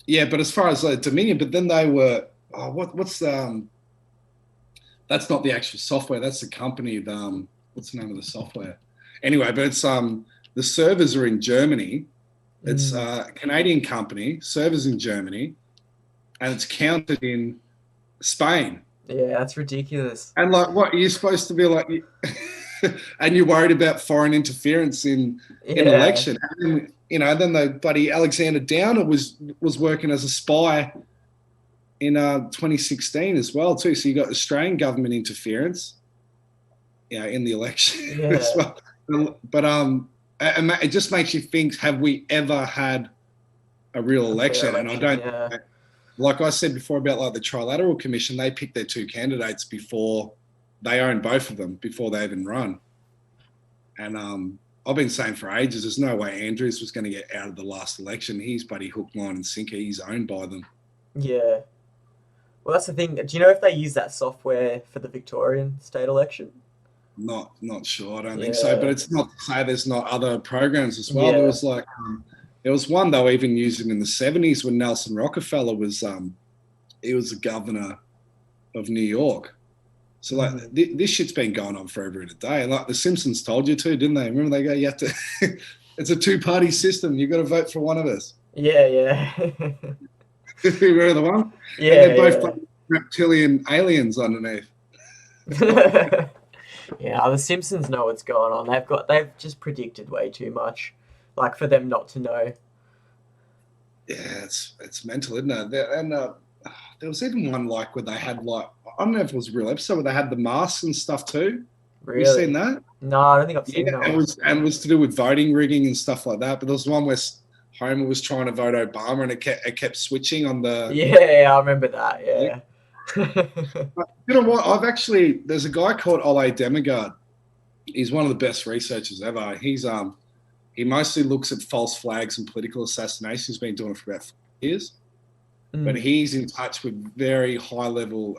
yeah. But as far as Dominion, but then they were, what's that's not the actual software. That's the company. What's the name of the software? Anyway, but it's the servers are in Germany. It's Mm. a Canadian company, servers in Germany, and it's counted in Spain. Yeah, that's ridiculous. And like, what are you supposed to be like? And you're worried about foreign interference in Yeah, election. And, then the buddy Alexander Downer was working as a spy in 2016 as well too. So you got Australian government interference, in the election as yeah, well. But it just makes you think: have we ever had a real a fair election? And I election. don't. Yeah, Like I said before about like the Trilateral Commission, they picked their two candidates before they own both of them before they even run. And I've been saying for ages, there's no way Andrews was going to get out of the last election. He's bloody hook, line, and sinker. He's owned by them. Yeah. Well, that's the thing. Do you know if they use that software for the Victorian state election? Not sure. I don't think so. Yeah. But it's not to say there's not other programs as well. Yeah. There was like there was one they were even using in the 70s when Nelson Rockefeller was he was the governor of New York. So like this shit's been going on forever and a day. And like the Simpsons told you to, didn't they? Remember they go, you have to. It's a two-party system. You got to vote for one of us. Yeah, yeah. Remember the one? Yeah, and they're both like reptilian aliens underneath. Yeah, the Simpsons know what's going on. They've just predicted way too much, like for them not to know. Yeah, it's mental, isn't it? And there was even one like where they had like I don't know if it was a real episode where they had the masks and stuff too. Really? Have you seen that? No, I don't think I've seen Yeah, that. it was to do with voting rigging and stuff like that. But there was one where Homer was trying to vote Obama and it kept switching on the. Yeah, I remember that. Yeah. But you know what? There's a guy called Ole Demigard. He's one of the best researchers ever. He mostly looks at false flags and political assassinations. He's been doing it for about 4 years. But he's in touch with very high level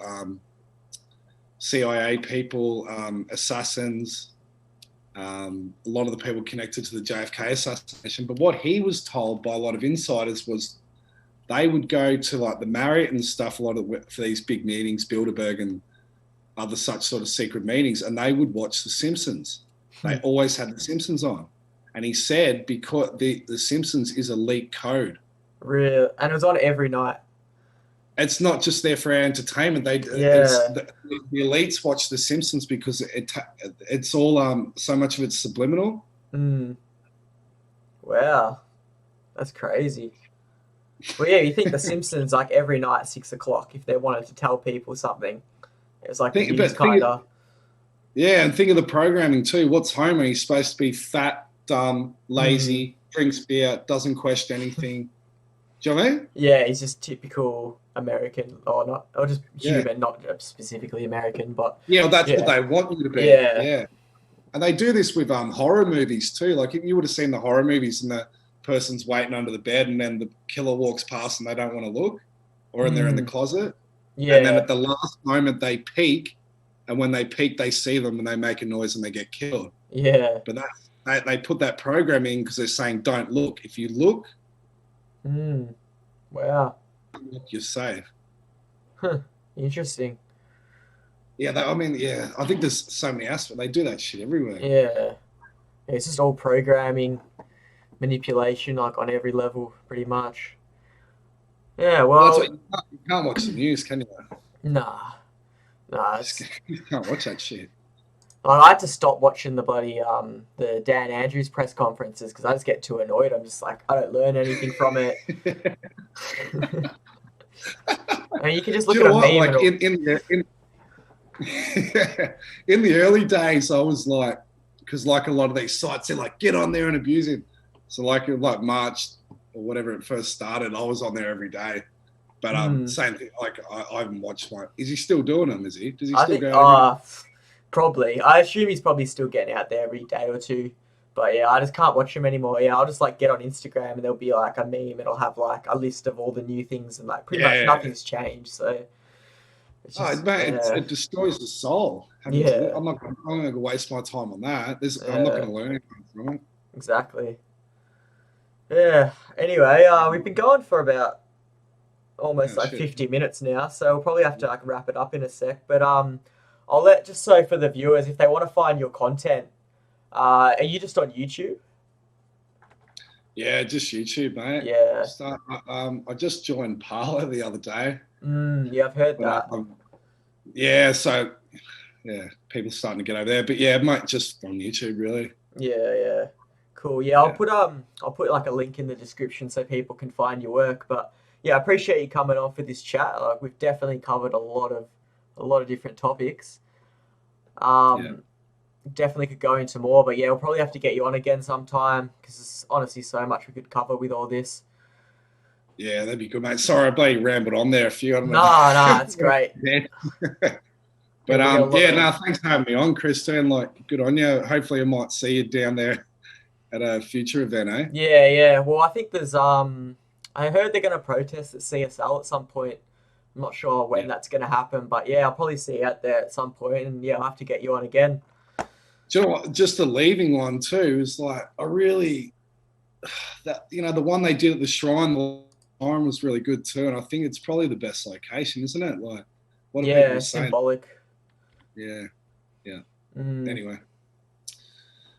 CIA people, assassins, a lot of the people connected to the JFK assassination. But what he was told by a lot of insiders was they would go to like the Marriott and stuff for these big meetings, Bilderberg and other such sort of secret meetings, and they would watch The Simpsons. They always had The Simpsons on. And he said because the Simpsons is elite code. Real, and it was on every night. It's not just there for our entertainment. The elites watch The Simpsons because it's all so much of it's subliminal. Wow, that's crazy. Well, yeah, you think The Simpsons like every night at 6 o'clock if they wanted to tell people something. It was like kind of. Yeah, and think of the programming too. What's Homer? He's supposed to be fat, dumb, lazy, drinks beer, doesn't question anything. Do you know what I mean? Yeah, he's just typical American, or just human, not specifically American, but yeah, that's what they want you to be. Yeah, and they do this with horror movies too. Like if you would have seen the horror movies and the person's waiting under the bed and then the killer walks past and they don't want to look, or they're in the closet. Yeah, and then at the last moment they peek, and when they peek, they see them and they make a noise and they get killed. Yeah, but they put that program in because they're saying don't look. If you look. Wow. You're safe. Huh. Interesting. Yeah, I think there's so many aspects. They do that shit everywhere. Yeah. It's just all programming, manipulation, like on every level, pretty much. Yeah, well... That's what, you can't watch the news, can you? Nah. You can't watch that shit. I had to stop watching the bloody the Dan Andrews press conferences because I just get too annoyed. I'm just like, I don't learn anything from it. I mean, you can just look at a meme. Like in the early days, I was like, because like a lot of these sites, they're like, get on there and abuse him. So like March or whatever it first started, I was on there every day. But same thing. Like I haven't watched one. Is he still doing them? Is he? Does he still go? Probably. I assume he's probably still getting out there every day or two. But yeah, I just can't watch him anymore. Yeah, I'll just like get on Instagram and there'll be like a meme. It'll have like a list of all the new things and like pretty much nothing's changed. So it's just, it destroys the soul. Yeah. I'm not going to waste my time on that. I'm not going to learn anything from it. Exactly. Yeah. Anyway, we've been going for about almost 50 minutes now, so we'll probably have to like wrap it up in a sec. But I'll let just so for the viewers, if they want to find your content, are you just on YouTube? Yeah, just YouTube, mate. Yeah. I just joined Parler the other day. Yeah, I've heard that. Yeah, so yeah, people starting to get over there, but yeah, mate, just on YouTube, really. Yeah. Cool. Yeah, I'll put like a link in the description so people can find your work. But yeah, I appreciate you coming on for this chat. Like we've definitely covered a lot of different topics. Definitely could go into more, but yeah, we'll probably have to get you on again sometime because there's honestly so much we could cover with all this. Yeah, that'd be good, mate. Sorry, I bloody rambled on there a few. No, it's great. Yeah, But we got a lot yeah, of no, thanks for having me on, Kristen. Like, good on you. Hopefully, I might see you down there at a future event, eh? yeah, yeah. Well, I think there's I heard they're gonna protest at CSL at some point. I'm not sure when Yeah. that's gonna happen, but yeah, I'll probably see you out there at some point, and yeah, I'll have to get you on again. Do you know what? Just the leaving one too is like I really that the one they did at the shrine, the time was really good too, and I think it's probably the best location, isn't it? Like, what are people Yeah, saying? symbolic. Yeah, yeah. Mm. Anyway,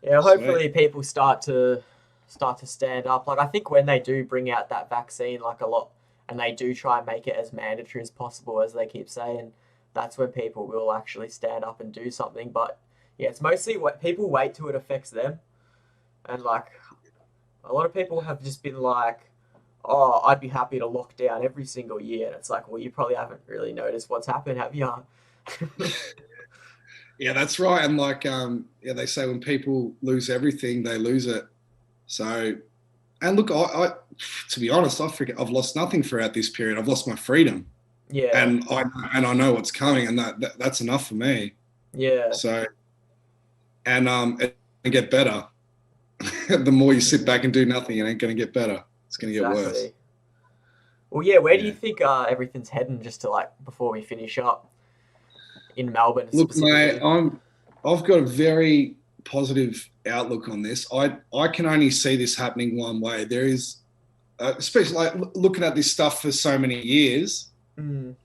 Yeah, sweet. hopefully people start to stand up. Like I think when they do bring out that vaccine, like a lot, and they do try and make it as mandatory as possible, as they keep saying, that's when people will actually stand up and do something. But yeah, it's mostly what people wait till it affects them, and like a lot of people have just been like, "Oh, I'd be happy to lock down every single year," and it's like, well, you probably haven't really noticed what's happened, have you? Yeah, that's right. And like, yeah, they say when people lose everything, they lose it. So, and look, to be honest, I've lost nothing throughout this period. I've lost my freedom, Yeah, and I know what's coming, and that's enough for me. yeah, So, and it can get better. The more you sit back and do nothing, it ain't going to get better. It's going to get worse. exactly. Well, yeah, where do you Yeah. think everything's heading? Just to like before we finish up in Melbourne Look, mate, specifically. I've got a very positive outlook on this. I can only see this happening one way. There is, especially like looking at this stuff for so many years. Mm,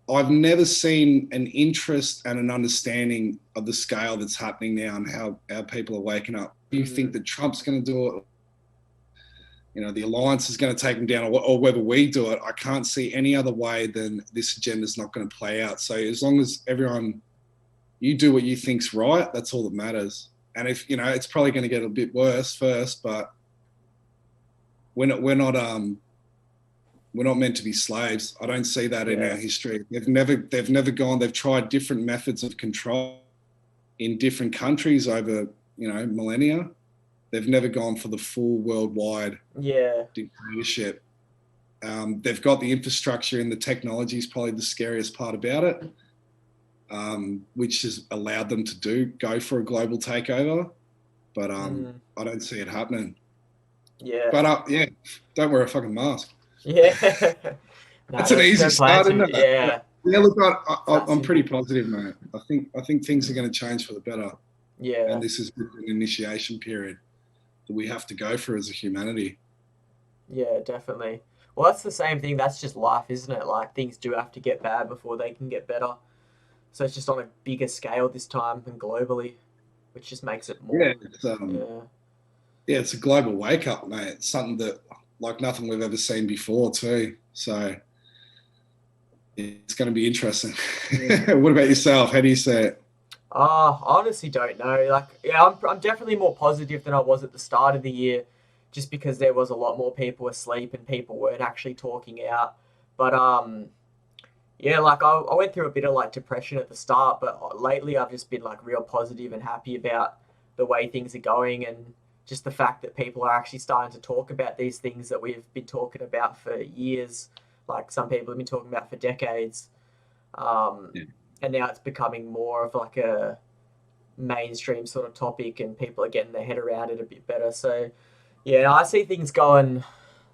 I've never seen an interest and an understanding of the scale that's happening now and how our people are waking up. Do you think mm, that Trump's going to do it? The alliance is going to take them down, or whether we do it, I can't see any other way than this agenda is not going to play out. So as long as you do what you think's right, that's all that matters. And if it's probably going to get a bit worse first, but we're not meant to be slaves. I don't see that in yeah, our history. They've tried different methods of control in different countries over millennia. They've never gone for the full worldwide yeah, dictatorship. They've got the infrastructure and the technology is probably the scariest part about it, which has allowed them to go for a global takeover. But mm, I don't see it happening. yeah, But yeah, don't wear a fucking mask. yeah. No, That's an there's easy no plan start, isn't to. it? Yeah, Yeah, look, it's that I'm pretty simple. positive, mate. I think things are going to change for the better, and Yeah, this is an initiation period that we have to go through as a humanity. yeah, definitely. Well, that's the same thing. That's just life, isn't it? Like things do have to get bad before they can get better. So it's just on a bigger scale this time and globally, which just makes it Yeah, more. Yeah. it's a global wake up, mate. It's something that like nothing we've ever seen before, too. So it's going to be interesting. Mm. What about yourself? How do you see it? I honestly don't know. Like, yeah, I'm definitely more positive than I was at the start of the year, just because there was a lot more people asleep and people weren't actually talking out. But yeah, like I went through a bit of like depression at the start, but lately I've just been like real positive and happy about the way things are going and just the fact that people are actually starting to talk about these things that we've been talking about for years. Like some people have been talking about for decades. Um, Yeah. and now it's becoming more of like a mainstream sort of topic and people are getting their head around it a bit better. So yeah, I see things going.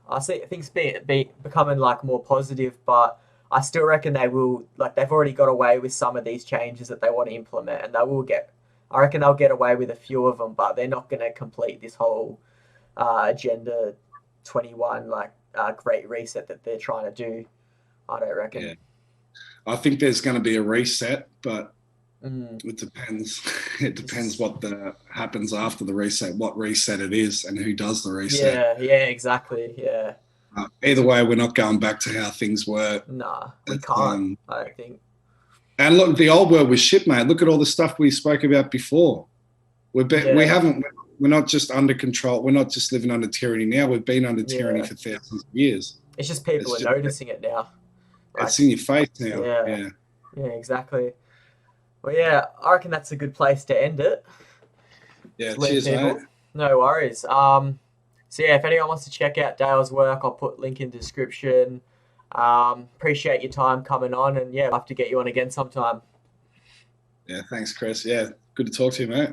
I see things becoming like more positive, but I still reckon they will like they've already got away with some of these changes that they want to implement, and they will get. I reckon they'll get away with a few of them, but they're not going to complete this whole agenda 21 like great reset that they're trying to do. I don't reckon. Yeah. I think there's going to be a reset, but Mm. it depends. It depends Just what happens after the reset, what reset it is, and who does the reset. yeah, yeah, exactly. Yeah. Either way, we're not going back to how things were. Nah, we It's, can't. I don't think. and look, the old world was shit, mate. Look at all the stuff we spoke about before. We Yeah, haven't. We're not just under control. We're not just living under tyranny now. We've been under tyranny yeah. for thousands of years. It's just people It's are just noticing it now. it's Like, in your face now. yeah, Yeah. yeah, exactly. Well, yeah, I reckon that's a good place to end it. Yeah. To leave Cheers, mate. people. No worries. So yeah, if anyone wants to check out Dale's work, I'll put link in the description. Appreciate your time coming on, and yeah, I'll have to get you on again sometime. Yeah, thanks, Chris. Yeah, good to talk to you, mate.